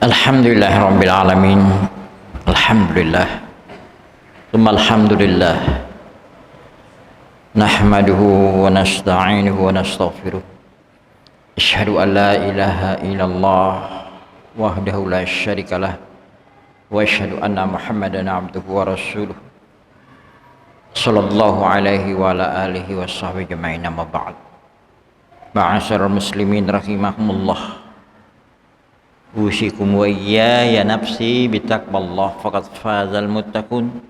Alhamdulillah Rabbil Alamin. Alhamdulillah Thumma alhamdulillah Nahmaduhu wa nasta'inuhu wa nastaghfiruh. Asyhadu an la ilaha illallah wahdahu la syarikalah wa asyhadu anna Muhammadan abduhu wa rasuluh sallallahu alaihi wa ala alihi wa sahbihi jama'in, amma ba'd. Ma'asyiral muslimin rahimahumullah, usikum wa iyaya nafsi bitaqwallah faqad fazal muttaqun.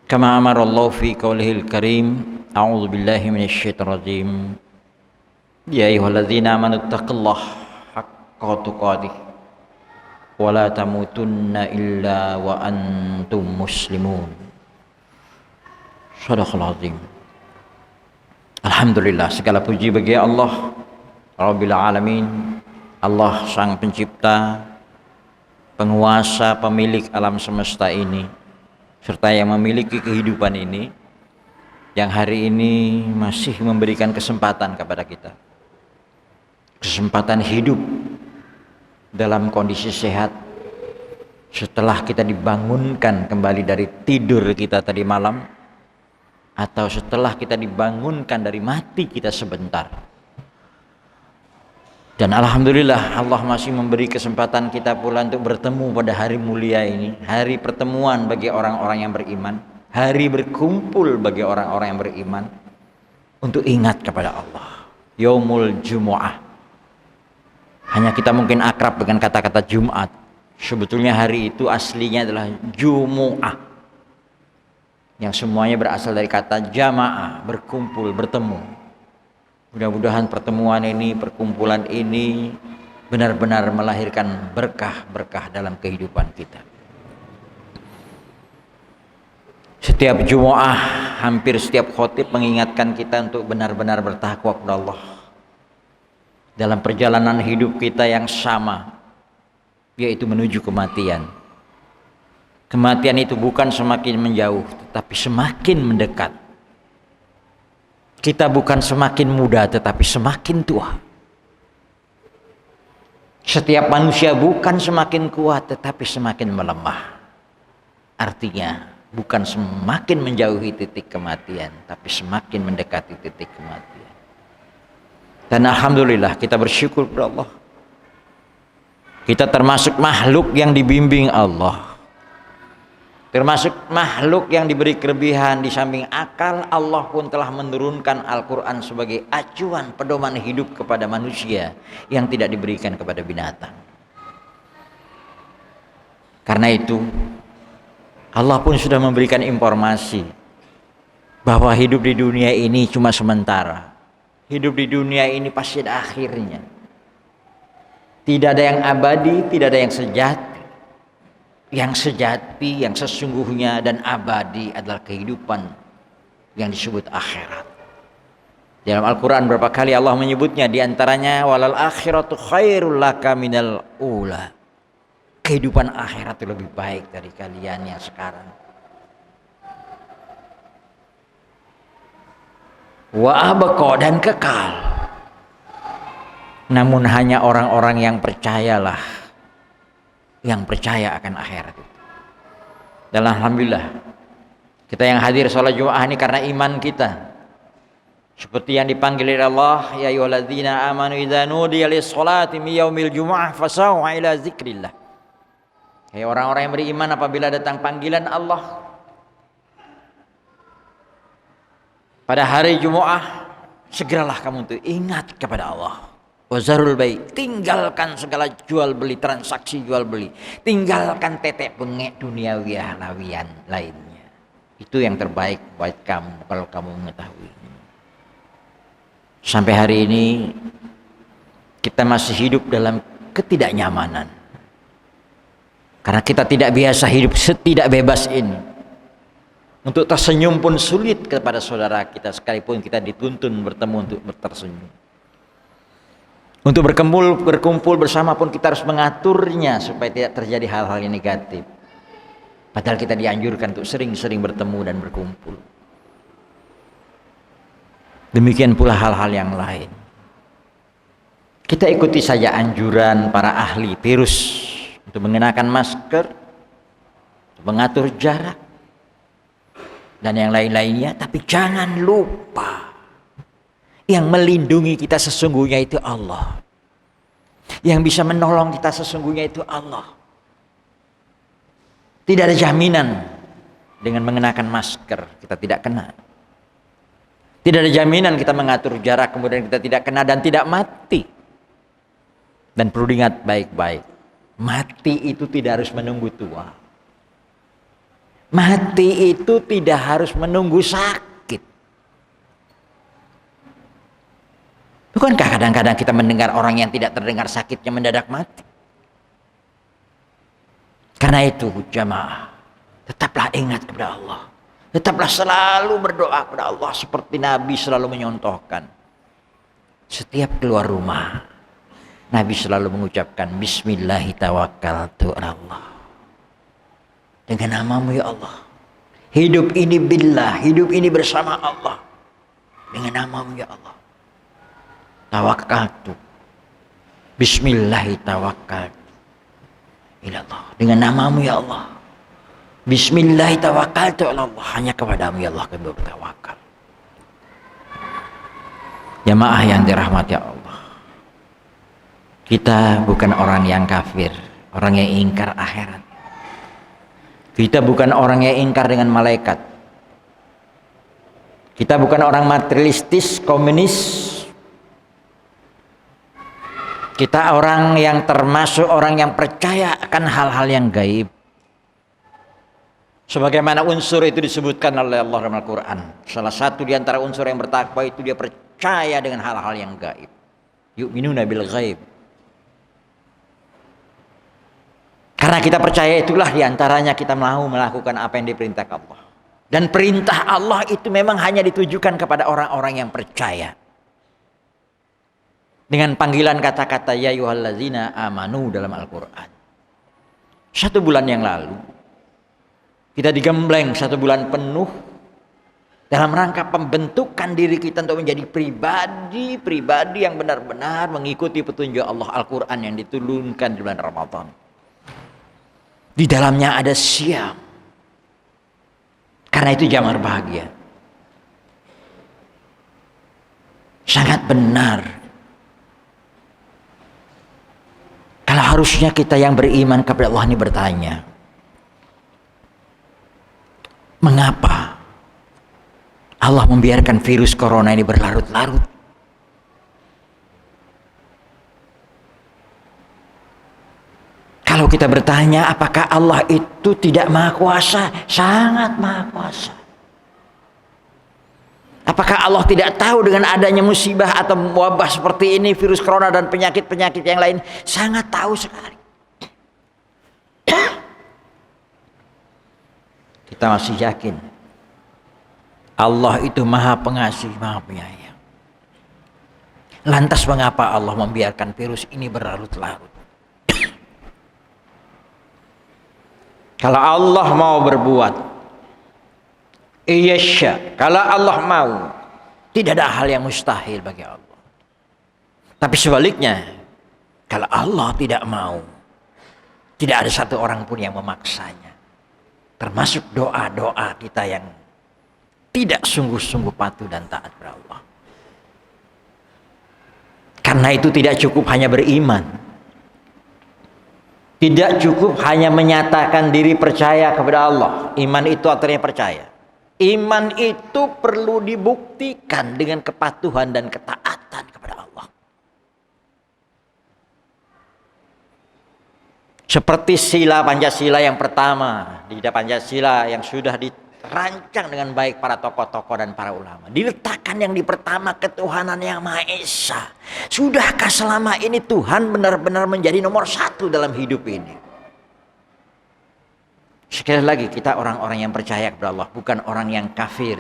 Kama amara Allah fi qaulihil karim, a'udzu billahi minasyaitonir rajim. Ya ayyuhalladzina amanu taqullaha haqqa tuqatih wa la tamutunna illa wa antum muslimun. Shadaqallahul azim. Alhamdulillah, segala puji bagi Allah Rabbil Alamin, Allah sang pencipta, penguasa, pemilik alam semesta ini, serta yang memiliki kehidupan ini, yang hari ini masih memberikan kesempatan kepada kita, kesempatan hidup dalam kondisi sehat setelah kita dibangunkan kembali dari tidur kita tadi malam, atau setelah kita dibangunkan dari mati kita sebentar. Dan alhamdulillah Allah masih memberi kesempatan kita pula untuk bertemu pada hari mulia ini, hari pertemuan bagi orang-orang yang beriman, hari berkumpul bagi orang-orang yang beriman untuk ingat kepada Allah. Yaumul Jumu'ah. Hanya kita mungkin akrab dengan kata-kata Jumat. Sebetulnya hari itu aslinya adalah Jumu'ah, yang semuanya berasal dari kata jamaah, berkumpul, bertemu. Mudah-mudahan pertemuan ini, perkumpulan ini benar-benar melahirkan berkah-berkah dalam kehidupan kita. Setiap Jumu'ah, hampir setiap khotib mengingatkan kita untuk benar-benar bertakwa kepada Allah dalam perjalanan hidup kita yang sama, yaitu menuju kematian. Kematian itu bukan semakin menjauh, tetapi semakin mendekat. Kita bukan semakin muda, tetapi semakin tua. Setiap manusia bukan semakin kuat, tetapi semakin melemah. Artinya, bukan semakin menjauhi titik kematian, tapi semakin mendekati titik kematian. Dan alhamdulillah kita bersyukur kepada Allah. Kita termasuk makhluk yang dibimbing Allah. Termasuk makhluk yang diberi kelebihan. Di samping akal, Allah pun telah menurunkan Al-Quran sebagai acuan pedoman hidup kepada manusia yang tidak diberikan kepada binatang. Karena itu Allah pun sudah memberikan informasi bahwa hidup di dunia ini cuma sementara. Hidup di dunia ini pasti ada akhirnya. Tidak ada yang abadi, tidak ada yang sejati. Yang sejati, yang sesungguhnya dan abadi adalah kehidupan yang disebut akhirat. Dalam Al-Quran berapa kali Allah menyebutnya, diantaranya walal akhiratu khairul laka minal ula. Kehidupan akhirat itu lebih baik dari kalian yang sekarang. Wa abqa, dan kekal. Namun hanya orang-orang yang percayalah, yang percaya akan akhirat itu. Dan alhamdulillah kita yang hadir sholat Jumat ini karena iman kita, seperti yang dipanggil oleh Allah, ya ayyuhalladzina amanu idza nudiya lis-sholati min yaumil jumu'ah fas'au ila dzikrillah. Hai orang-orang yang beriman, apabila datang panggilan Allah pada hari Jumat, segeralah kamu untuk ingat kepada Allah. Wazarul baik, tinggalkan segala jual beli, transaksi jual beli, tinggalkan tetek bengek duniawiah lawian lainnya. Itu yang terbaik buat kamu kalau kamu mengetahui. Sampai hari ini kita masih hidup dalam ketidaknyamanan, karena kita tidak biasa hidup setidak bebas ini. Untuk tersenyum pun sulit kepada saudara kita, sekalipun kita dituntun bertemu untuk tersenyum. Untuk berkumpul bersama pun kita harus mengaturnya supaya tidak terjadi hal-hal yang negatif. Padahal kita dianjurkan untuk sering-sering bertemu dan berkumpul. Demikian pula hal-hal yang lain. Kita ikuti saja anjuran para ahli virus untuk mengenakan masker, mengatur jarak, dan yang lain-lainnya. Tapi jangan lupa, yang melindungi kita sesungguhnya itu Allah. Yang bisa menolong kita sesungguhnya itu Allah. Tidak ada jaminan dengan mengenakan masker kita tidak kena. Tidak ada jaminan kita mengatur jarak kemudian kita tidak kena dan tidak mati. Dan perlu diingat baik-baik, mati itu tidak harus menunggu tua. Mati itu tidak harus menunggu sakit. Bukankah kadang-kadang kita mendengar orang yang tidak terdengar sakitnya mendadak mati? Karena itu jamaah, tetaplah ingat kepada Allah. Tetaplah selalu berdoa kepada Allah seperti Nabi selalu menyontohkan. Setiap keluar rumah, Nabi selalu mengucapkan Bismillahirrahmanirrahim. Dengan namamu ya Allah. Hidup ini billah, hidup ini bersama Allah. Dengan namamu ya Allah. Tawakkaltu. Bismillahirrahmanirrahim. Ilallah. Dengan namamu ya Allah. Bismillahirrahmanirrahim. Allah. Hanya kepadamu ya Allah kami bertawakal. Jamaah yang dirahmati Allah. Kita bukan orang yang kafir, orang yang ingkar akhirat. Kita bukan orang yang ingkar dengan malaikat. Kita bukan orang materialistis, komunis. Kita orang yang termasuk orang yang percaya akan hal-hal yang gaib. Sebagaimana unsur itu disebutkan oleh Allah dalam Al-Quran. Salah satu di antara unsur yang bertakwa itu dia percaya dengan hal-hal yang gaib. Yu'minuna bil ghaib. Karena kita percaya itulah diantaranya kita mau melakukan apa yang diperintahkan Allah. Dan perintah Allah itu memang hanya ditujukan kepada orang-orang yang percaya. Dengan panggilan kata-kata ya ayyuhallazina amanu dalam Al-Quran. 1 bulan yang lalu, kita digembleng 1 bulan penuh dalam rangka pembentukan diri kita untuk menjadi pribadi yang benar-benar mengikuti petunjuk Allah Al-Quran yang diturunkan di bulan Ramadan. Di dalamnya ada Syam. Karena itu jamar bahagia. Sangat benar. Kalau harusnya kita yang beriman kepada Allah ini bertanya, mengapa Allah membiarkan virus corona ini berlarut-larut? Kalau kita bertanya apakah Allah itu tidak maha kuasa? Sangat maha kuasa. Apakah Allah tidak tahu dengan adanya musibah atau wabah seperti ini, virus corona dan penyakit-penyakit yang lain? Sangat tahu sekali. Kita masih yakin Allah itu maha pengasih, maha penyayang. Lantas mengapa Allah membiarkan virus ini berlarut-larut? Kalau Allah mau berbuat, iyasya, kalau Allah mau, tidak ada hal yang mustahil bagi Allah. Tapi sebaliknya, kalau Allah tidak mau, tidak ada satu orang pun yang memaksanya. Termasuk doa-doa kita yang tidak sungguh-sungguh patuh dan taat kepada Allah. Karena itu tidak cukup hanya beriman. Tidak cukup hanya menyatakan diri percaya kepada Allah. Iman itu artinya percaya. Iman itu perlu dibuktikan dengan kepatuhan dan ketaatan kepada Allah. Seperti sila Pancasila yang pertama, di Pancasila yang sudah dirancang dengan baik para tokoh-tokoh dan para ulama. Diletakkan yang di pertama ketuhanan yang Maha Esa. Sudahkah selama ini Tuhan benar-benar menjadi nomor 1 dalam hidup ini? Sekali lagi, kita orang-orang yang percaya kepada Allah, bukan orang yang kafir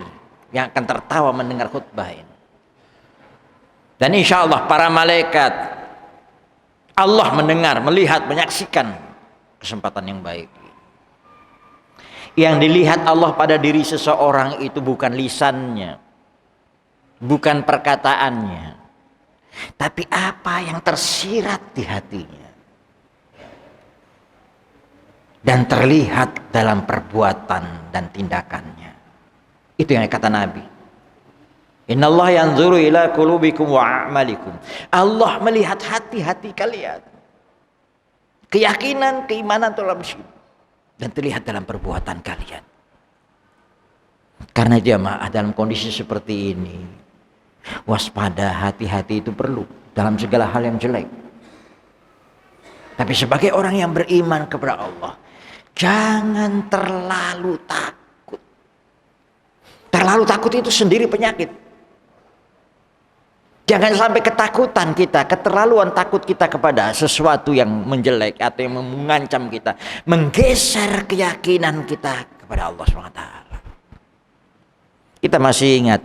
yang akan tertawa mendengar khutbah ini. Dan insya Allah para malaikat, Allah mendengar, melihat, menyaksikan kesempatan yang baik. Yang dilihat Allah pada diri seseorang itu bukan lisannya, bukan perkataannya, tapi apa yang tersirat di hatinya dan terlihat dalam perbuatan dan tindakannya. Itu yang kata Nabi. Innallaha yanzuru ila qulubikum wa a'malikum. Allah melihat hati-hati kalian. Keyakinan, keimanan dalam syirik dan terlihat dalam perbuatan kalian. Karena jamaah dalam kondisi seperti ini, waspada, hati-hati itu perlu dalam segala hal yang jelek. Tapi sebagai orang yang beriman kepada Allah, jangan terlalu takut. Terlalu takut itu sendiri penyakit. Jangan sampai ketakutan kita, keterlaluan takut kita kepada sesuatu yang menjelek atau yang mengancam kita, menggeser keyakinan kita kepada Allah SWT. Kita masih ingat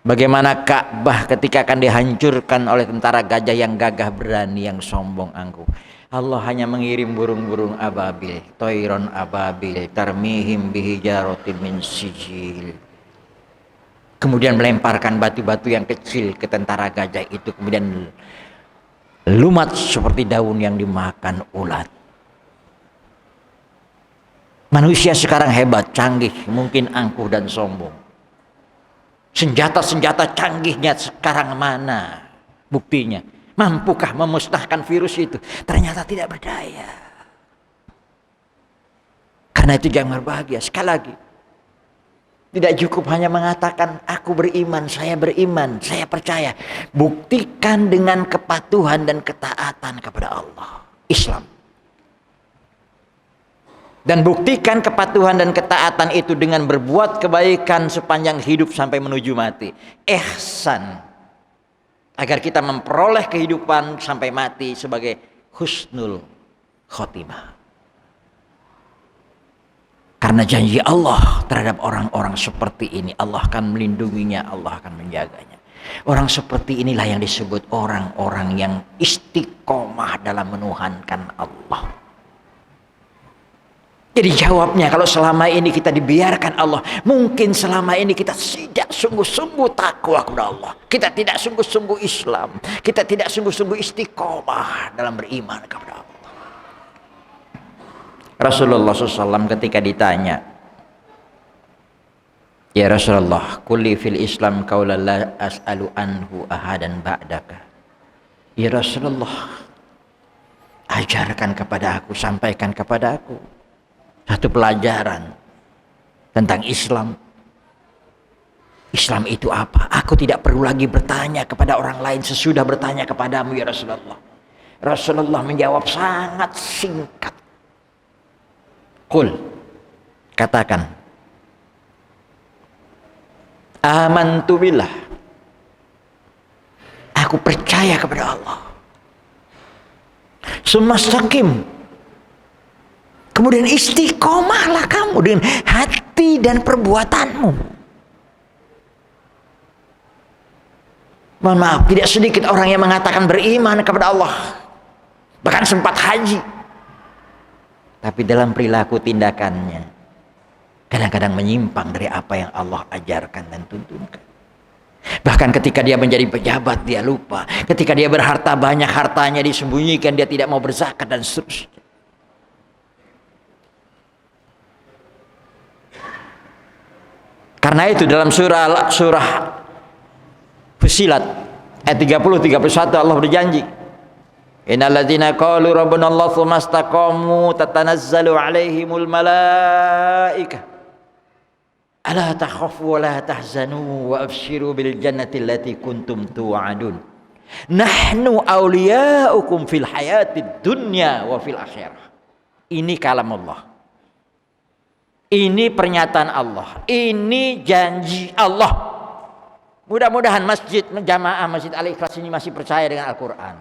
bagaimana Ka'bah ketika akan dihancurkan oleh tentara gajah yang gagah berani, yang sombong angkuh. Allah hanya mengirim burung-burung ababil, toiron ababil, tarmihim bihijaratin min sijil. Kemudian melemparkan batu-batu yang kecil ke tentara gajah itu, kemudian lumat seperti daun yang dimakan ulat. Manusia sekarang hebat, canggih, mungkin angkuh dan sombong. Senjata-senjata canggihnya sekarang mana buktinya? Mampukah memusnahkan virus itu? Ternyata tidak berdaya. Karena itu jangan berbahagia. Sekali lagi, tidak cukup hanya mengatakan aku beriman, saya percaya. Buktikan dengan kepatuhan dan ketaatan kepada Allah, Islam. Dan buktikan kepatuhan dan ketaatan itu dengan berbuat kebaikan sepanjang hidup sampai menuju mati. Ihsan. Agar kita memperoleh kehidupan sampai mati sebagai husnul khotimah. Karena janji Allah terhadap orang-orang seperti ini, Allah akan melindunginya, Allah akan menjaganya. Orang seperti inilah yang disebut orang-orang yang istiqomah dalam menuhankan Allah. Jadi jawabnya, kalau selama ini kita dibiarkan Allah, mungkin selama ini kita tidak sungguh-sungguh takwa kepada Allah. Kita tidak sungguh-sungguh Islam. Kita tidak sungguh-sungguh istiqomah dalam beriman kepada Allah. Rasulullah SAW ketika ditanya, ya Rasulullah, kulli fil Islam qaulan la as'alu anhu ahadan ba'daka. Ya Rasulullah, ajarkan kepada aku, sampaikan kepada aku satu pelajaran tentang Islam. Islam itu apa? Aku tidak perlu lagi bertanya kepada orang lain sesudah bertanya kepadamu ya Rasulullah. Rasulullah menjawab sangat singkat. Qul, katakan, amantu billah, aku percaya kepada Allah. Sumastaqim, kemudian istiqomahlah kamu dengan hati dan perbuatanmu. Mohon maaf, tidak sedikit orang yang mengatakan beriman kepada Allah, bahkan sempat haji, tapi dalam perilaku tindakannya kadang-kadang menyimpang dari apa yang Allah ajarkan dan tuntunkan. Bahkan ketika dia menjadi pejabat dia lupa, ketika dia berharta banyak hartanya disembunyikan, dia tidak mau berzakat dan seterusnya. Karena itu dalam surah Fussilat ayat 30-31 Allah berjanji, innal ladzina qalu rabbuna Allah tsumma istaqamu tatanazzalu alaihimul malaikah ala takhafu wa la tahzanu wa abshiru bil jannati allati kuntum tu'adun nahnu awliyaukum fil hayatid dunya wa fil akhirah. Ini kalam Allah, ini pernyataan Allah, ini janji Allah. Mudah-mudahan masjid jamaah Masjid Al-Ikhlas ini masih percaya dengan Al-Quran,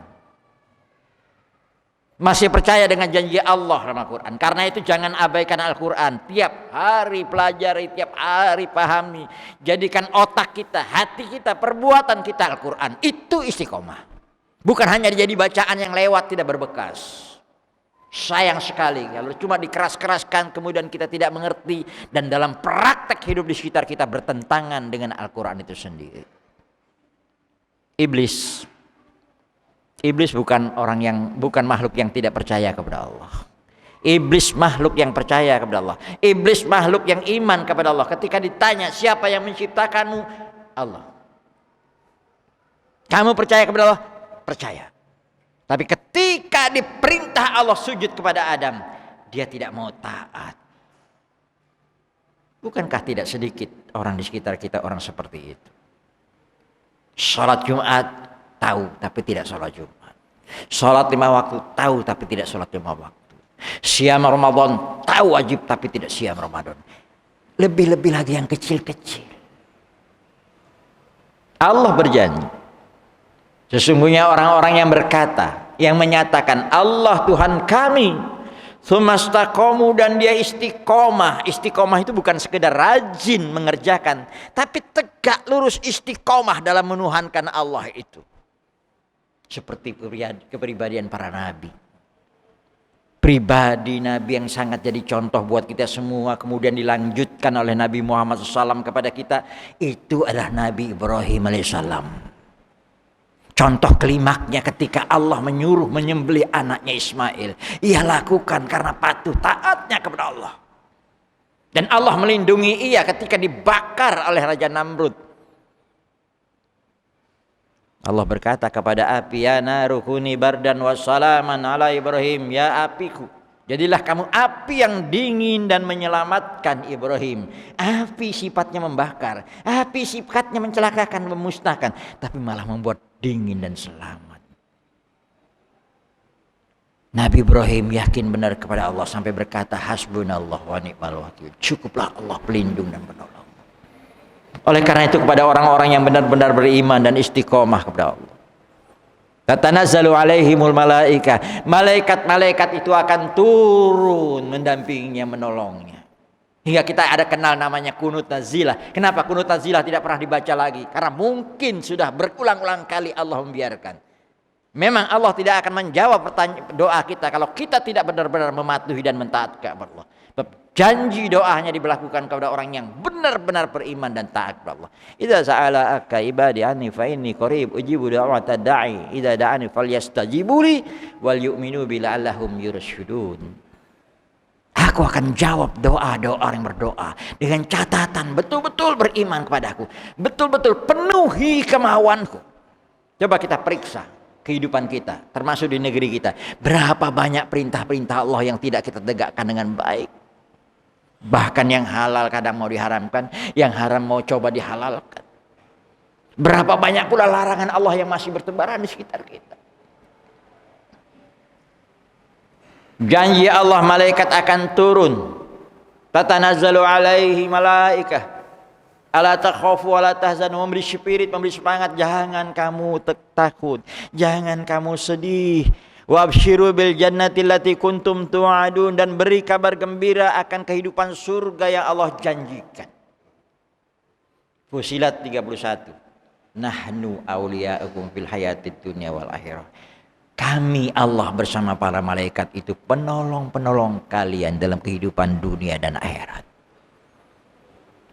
masih percaya dengan janji Allah dalam Al-Quran. Karena itu jangan abaikan Al-Quran. Tiap hari pelajari, tiap hari pahami. Jadikan otak kita, hati kita, perbuatan kita Al-Quran. Itu istiqomah. Bukan hanya jadi bacaan yang lewat tidak berbekas. Sayang sekali kalau cuma dikeras-keraskan kemudian kita tidak mengerti dan dalam praktek hidup di sekitar kita bertentangan dengan Al-Quran itu sendiri. Iblis. Iblis bukan makhluk yang tidak percaya kepada Allah. Iblis makhluk yang percaya kepada Allah. Iblis makhluk yang iman kepada Allah. Ketika ditanya siapa yang menciptakanmu? Allah. Kamu percaya kepada Allah? Percaya. Tapi ketika diperintah Allah sujud kepada Adam, dia tidak mau taat. Bukankah tidak sedikit orang di sekitar kita orang seperti itu? Salat Jumat tahu tapi tidak salat Jumat. Salat 5 waktu tahu tapi tidak salat 5 waktu. Siam Ramadan tahu wajib tapi tidak siam Ramadan. Lebih-lebih lagi yang kecil-kecil. Allah berjanji, sesungguhnya orang-orang yang berkata, yang menyatakan Allah Tuhan kami, tsumastaqamu, dan dia istiqomah. Istiqomah itu bukan sekedar rajin mengerjakan, tapi tegak lurus istiqomah dalam menuhankan Allah itu. Seperti kepribadian para nabi. Pribadi Nabi yang sangat jadi contoh buat kita semua, kemudian dilanjutkan oleh Nabi Muhammad SAW kepada kita, itu adalah Nabi Ibrahim alaihissalam. Contoh klimaknya ketika Allah menyuruh menyembelih anaknya Ismail, ia lakukan karena patuh taatnya kepada Allah. Dan Allah melindungi ia ketika dibakar oleh Raja Namrud. Allah berkata kepada api, ya naruhuni bardan wassalaman ala Ibrahim, ya apiku, jadilah kamu api yang dingin dan menyelamatkan Ibrahim. Api sifatnya membakar, api sifatnya mencelakakan, memusnahkan, tapi malah membuat dingin dan selamat. Nabi Ibrahim yakin benar kepada Allah sampai berkata, hasbunallah wa ni'mal wakil, cukuplah Allah pelindung dan penolong. Oleh karena itu kepada orang-orang yang benar-benar beriman dan istiqomah kepada Allah, tatanazzalu alaihimul malaika, malaikat-malaikat itu akan turun mendampinginya, menolongnya. Hingga kita ada kenal namanya kunut nazilah. Kenapa kunut nazilah tidak pernah dibaca lagi? Karena mungkin sudah berulang-ulang kali Allah membiarkan. Memang Allah tidak akan menjawab doa kita kalau kita tidak benar-benar mematuhi dan mentaati kepada Allah. Janji doanya diberlakukan kepada orang yang benar-benar beriman dan taat kepada Allah. Idza sa'alaka ibadi anni fa inni qarib ujibu da'wata da'i idza da'ani falyastajibu li wal yu'minu bi la'allahum yursyudun. Aku akan jawab doa-doa orang yang berdoa dengan catatan betul-betul beriman kepadaku, betul-betul penuhi kemauanku. Coba kita periksa kehidupan kita, termasuk di negeri kita. Berapa banyak perintah-perintah Allah yang tidak kita tegakkan dengan baik. Bahkan yang halal kadang mau diharamkan, yang haram mau coba dihalalkan. Berapa banyak pula larangan Allah yang masih bertebaran di sekitar kita. Janji Allah malaikat akan turun. Tatanazzalu alaihi malaikah ala takhafu wa la tahzanu, memberi spirit, memberi semangat, jangan kamu takut, jangan kamu sedih. Wabshiru bil jannati allati kuntum tu'adun, dan beri kabar gembira akan kehidupan surga yang Allah janjikan. Fusilat 31. Nahnu awliya'ukum fil hayatid dunya wal akhirah. Kami Allah bersama para malaikat itu penolong-penolong kalian dalam kehidupan dunia dan akhirat.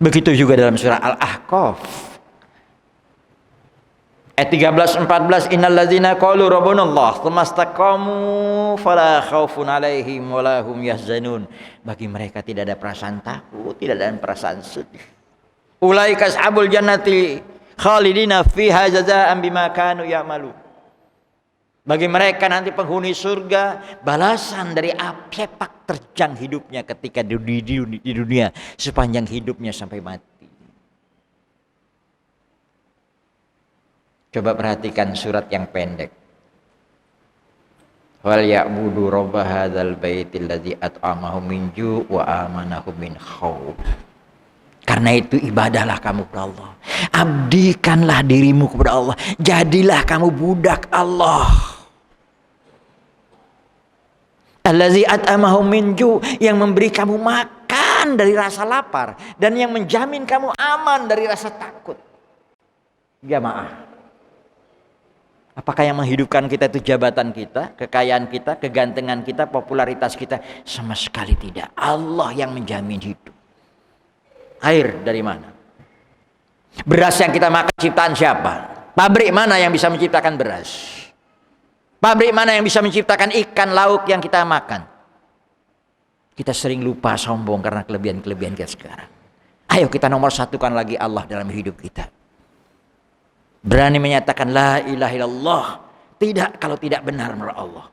Begitu juga dalam surah Al-Ahqaf. Ayat 13-14, innalladzina qalu rabbunallah tsumastaqamu fala khaufun 'alaihim wala hum yahzanun. Bagi mereka tidak ada perasaan takut, tidak ada perasaan sedih. Ulaika ashabul jannati khalidina fiha jazaa'an bima kanu ya'malu. Bagi mereka nanti penghuni surga balasan dari sepak terjang hidupnya ketika di dunia sepanjang hidupnya sampai mati. Coba perhatikan surat yang pendek. Wal ya'budu rabb hadzal baitil ladzi at'amahum min ju' wa amanahum min khauf. Karena itu ibadahlah kamu kepada Allah. Abdikanlah dirimu kepada Allah. Jadilah kamu budak Allah. Allazi at'amahum min ju', yang memberi kamu makan dari rasa lapar dan yang menjamin kamu aman dari rasa takut. Jamaah. Apakah yang menghidupkan kita itu jabatan kita, kekayaan kita, kegantengan kita, popularitas kita? Sama sekali tidak. Allah yang menjamin hidup. Air dari mana? Beras yang kita makan ciptaan siapa? Pabrik mana yang bisa menciptakan beras? Pabrik mana yang bisa menciptakan ikan lauk yang kita makan? Kita sering lupa sombong karena kelebihan-kelebihan kita sekarang. Ayo kita nomor satukan lagi Allah dalam hidup kita. Berani menyatakan la ilaha illallah. Tidak kalau tidak benar menurut Allah.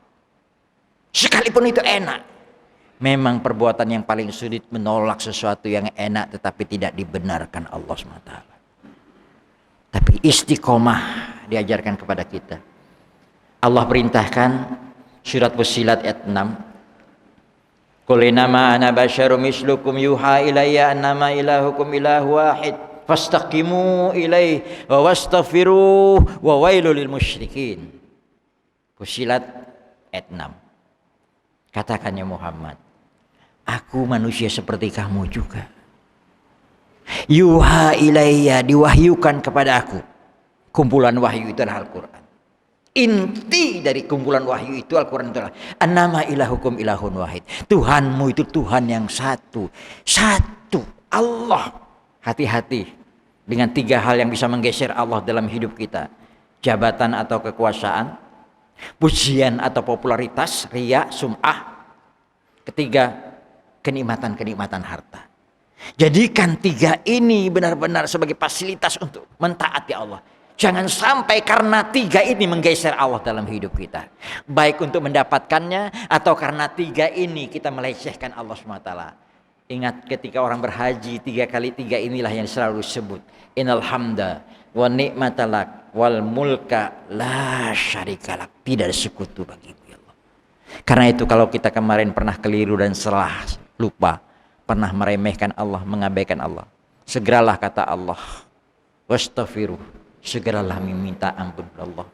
Sekalipun itu enak. Memang perbuatan yang paling sulit menolak sesuatu yang enak tetapi tidak dibenarkan Allah SWT. Tapi istiqomah diajarkan kepada kita. Allah perintahkan surat Fussilat ayat 6. Qul innama ana basyarum mislukum yuha ilayya annama ilahukum ilahu wahid fastaqimu ilaihi wa wastaghfiruh wa wailul lil musyrikin. Fussilat ayat 6. Katakan ya Muhammad, aku manusia seperti kamu juga. Yuha ilayya, diwahyukan kepada aku. Kumpulan wahyu itu adalah Al-Quran. Inti dari kumpulan wahyu itu Al-Quran itu adalah annama ilahukum ilahun wahid. Tuhanmu itu Tuhan yang satu. Satu, Allah. Hati-hati dengan 3 hal yang bisa menggeser Allah dalam hidup kita. Jabatan atau kekuasaan, pujian atau popularitas, riya, sum'ah. Ketiga, kenikmatan-kenikmatan harta. Jadikan 3 ini benar-benar sebagai fasilitas untuk mentaati Allah. Jangan sampai karena 3 ini menggeser Allah dalam hidup kita. Baik untuk mendapatkannya atau karena 3 ini kita melecehkan Allah SWT. Ingat ketika orang berhaji 3 kali 3 inilah yang selalu disebut. Innal hamda wa ni'matalak wal mulka la syarikalak. Tidak ada sekutu bagimu ya Allah. Karena itu kalau kita kemarin pernah keliru dan salah, lupa, pernah meremehkan Allah, mengabaikan Allah, segeralah kata Allah, wastaghfiruh, segeralah meminta ampun kepada Allah.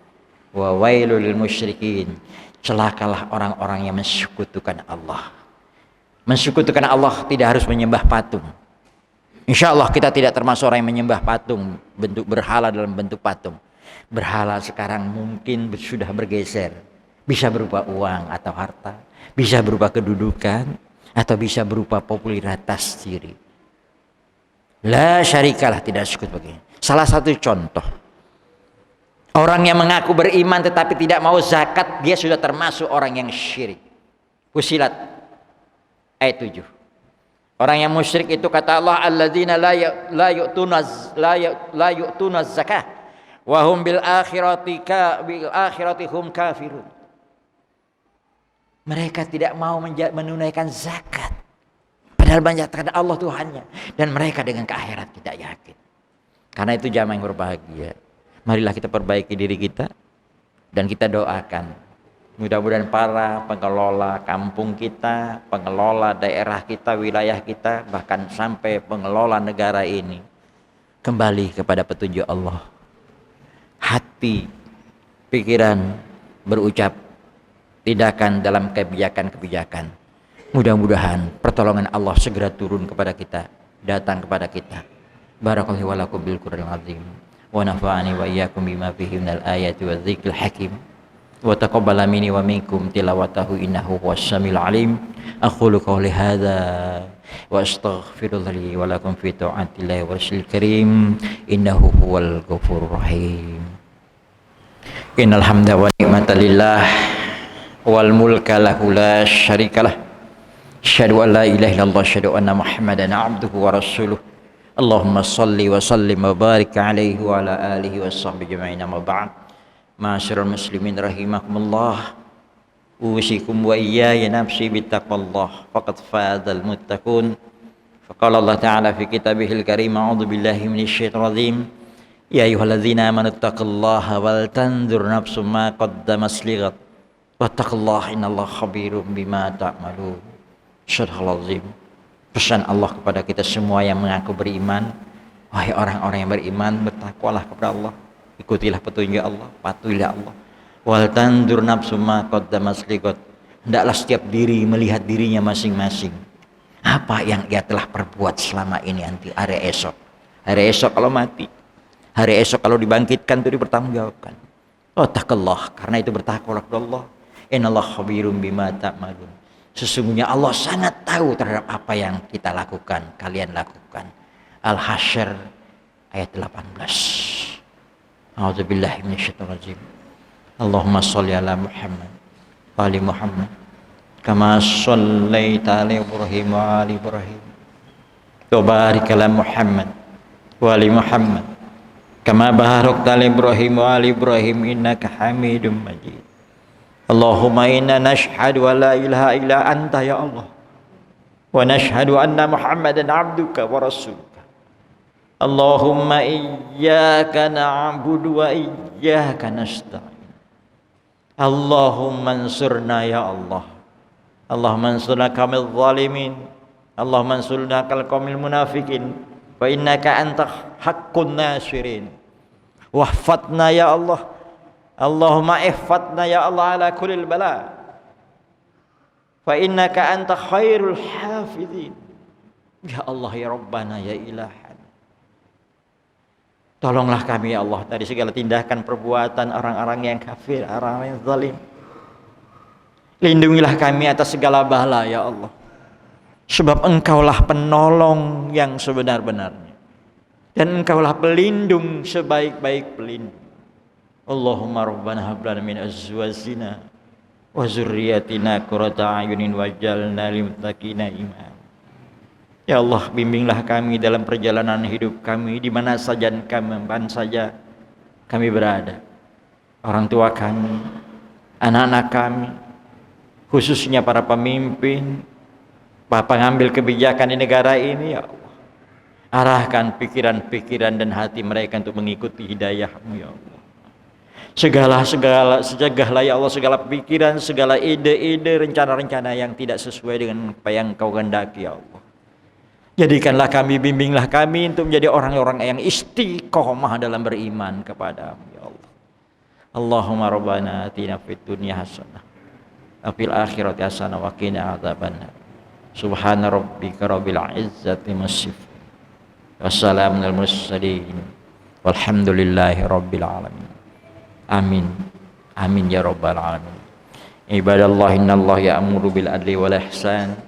Wa wailul lil musyrikin, celakalah orang-orang yang mensekutukan Allah. Mensekutukan Allah tidak harus menyembah patung. Insya Allah kita tidak termasuk orang yang menyembah patung, bentuk berhala dalam bentuk patung. Berhala sekarang mungkin sudah bergeser, bisa berupa uang atau harta, bisa berupa kedudukan, atau bisa berupa popularitas diri. La syarikalah, tidak sekutu baginya. Salah satu contoh, orang yang mengaku beriman tetapi tidak mau zakat, dia sudah termasuk orang yang syirik. Fussilat ayat 7. Orang yang musyrik itu kata Allah, alladzina la yu'tuna zakah wa hum bil akhirati hum kafirun. Mereka tidak mau menunaikan zakat, padahal menyatakan Allah Tuhannya, dan mereka dengan ke akhirat tidak yakin. Karena itu jamaah yang berbahagia, marilah kita perbaiki diri kita dan kita doakan mudah-mudahan para pengelola kampung kita, pengelola daerah kita, wilayah kita, bahkan sampai pengelola negara ini kembali kepada petunjuk Allah. Hati, pikiran, berucap, tindakan dalam kebijakan-kebijakan. Mudah-mudahan pertolongan Allah segera turun kepada kita, datang kepada kita. Barakallahu wa lakum bil Qur'anil azim wa nafa'ani wa iyyakum bima fihi minal ayati wa dzikril hakim wa taqabbala minni wa minkum tilawatahu innahu huwassamiul alim. Aqulu qawli hadza wa astaghfirullah li wa lakum fi ta'atillahi wa rasulil karim innahu huwal ghafurur rahim. Innal hamda wa ni'mata lillah wal mulka lahu la syarikalah. Asyhadu an la ilaha illallah, asyhadu anna Muhammadan abduhu wa rasuluh. Allahumma salli wa sallim wa barik alaihi wa ala alihi wa sahbihi ajma'in, amma ba'd. Ma'asyiral muslimin rahimakumullah, usikum wa iyaya nafsi bittaqwallah faqad fazal muttaqun. Faqala Allah ta'ala fi kitabihil karim, a'udzu billahi minasyaitonir rajim, ya ayyuhalladzina amanu taqullaha wal tanzur nafsum ma qaddamat lighat wattaqullaha innallaha khabirum bima ta'malun. Sadaqallahul azim. Pesan Allah kepada kita semua yang mengaku beriman, wahai orang-orang yang beriman, bertakwalah kepada Allah, ikutilah petunjuk Allah, patuhilah Allah. Wal tanzur nafsum ma qaddamat lighat, hendaklah setiap diri melihat dirinya masing-masing, apa yang ia telah perbuat selama ini nanti hari esok. Hari esok kalau mati, hari esok kalau dibangkitkan itu dipertanggungjawabkan. Wattaqullah, karena itu bertakwalah kepada Allah. Innallaha khabirum bima ta'malun. Sesungguhnya Allah sangat tahu terhadap apa yang kita lakukan, kalian lakukan. Al-Hasyr ayat 18. A'udzubillahi minasyaitonir rajim. Allahumma shalli ala Muhammad wa ali Muhammad kama shallaita ala Ibrahim wa ali Ibrahim. Wa barik ala Muhammad wa ali Muhammad kama barakta ala Ibrahim wa ali Ibrahim innaka Hamidum Majid. Allahumma inna nashhadu an la ilaha illa anta ya Allah wa nashhadu anna Muhammadan abduka wa rasuluka. Allahumma iyyaka na'budu wa iyyaka nasta'in. Allahumma ansurna ya Allah. Allahumma ansurna kamil zalimin. Allahumma ansurna kal qawmil munafikin. Wa innaka anta haqqun nasirin. Wahfatna ya Allah. Allahumma ihfatna ya Allah ala kullil bala. Fa innaka anta khairul hafidhin. Ya Allah ya Rabbana ya Ilahan. Tolonglah kami ya Allah dari segala tindakan perbuatan orang-orang yang kafir, orang-orang yang zalim. Lindungilah kami atas segala bala ya Allah. Sebab Engkaulah penolong yang sebenar-benarnya. Dan Engkaulah pelindung sebaik-baik pelindung. Allahumma rabbana hab lana min azwajina wa dzurriyyatina qurrata a'yunin waj'alna lil muttaqina imama. Ya Allah, bimbinglah kami dalam perjalanan hidup kami di mana saja kapan saja kami berada. Orang tua kami, anak-anak kami, khususnya para pemimpin, para pengambil kebijakan di negara ini, ya Allah. Arahkan pikiran-pikiran dan hati mereka untuk mengikuti hidayah-Mu ya Allah. Segala ya Allah, segala pikiran, segala ide-ide, rencana-rencana yang tidak sesuai dengan apa yang Kau kehendaki ya Allah. Jadikanlah kami, bimbinglah kami untuk menjadi orang-orang yang istiqomah dalam beriman kepada-Mu ya Allah. Allahumma rabbana atina fid dunya hasanah wa fil akhirati hasanah wa qina adzabannar. Subhana rabbika rabbil izzati massifun. Wassalamun alal mursalin. Walhamdulillahi rabbil alamin. Amin. Amin ya rabbal alamin. Ibadallah innallaha ya'muru bil adli wal ihsan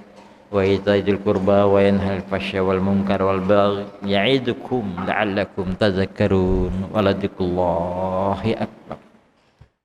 wa ita'i dzil qurba wa yanhal 'anil fahsya'i wal munkar wal baghi ya'idukum la'allakum tadhakkarun. Waladzikullahi akbar.